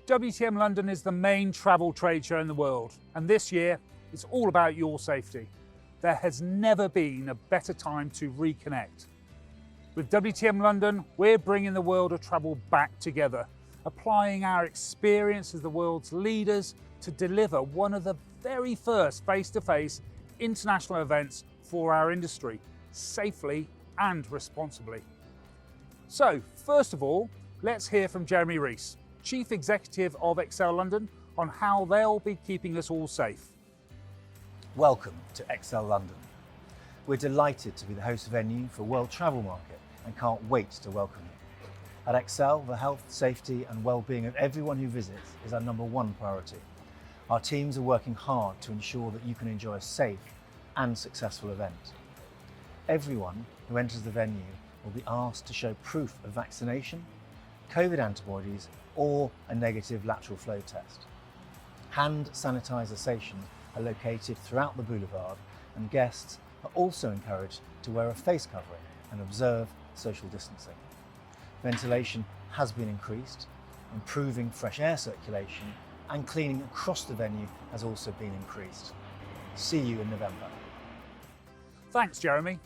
WTM London is the main travel trade show in the world, and this year it's all about your safety. There has never been a better time to reconnect. With WTM London, we're bringing the world of travel back together, applying our experience as the world's leaders to deliver one of the very first face-to-face international events for our industry, safely and responsibly. So, first of all, let's hear from Jeremy Rees, Chief Executive of Excel London, on how they'll be keeping us all safe. Welcome to Excel London. We're delighted to be the host venue for World Travel Market and can't wait to welcome you. At Excel, the health, safety and well-being of everyone who visits is our number one priority. Our teams are working hard to ensure that you can enjoy a safe and successful event. Everyone who enters the venue will be asked to show proof of vaccination, COVID antibodies or a negative lateral flow test. Hand sanitizer stations are located throughout the boulevard and guests are also encouraged to wear a face covering and observe social distancing. Ventilation has been increased, improving fresh air circulation and cleaning across the venue has also been increased. See you in November. Thanks, Jeremy.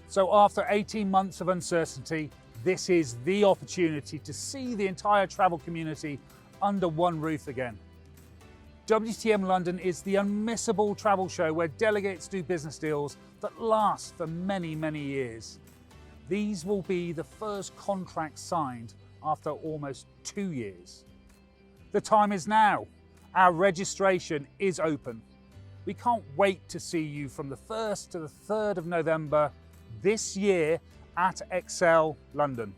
So after 18 months of uncertainty, this is the opportunity to see the entire travel community under one roof again. WTM London is the unmissable travel show where delegates do business deals that last for many, many years. These will be the first contracts signed after almost 2 years. The time is now. Our registration is open. We can't wait to see you from the 1st to the 3rd of November this year at Excel London.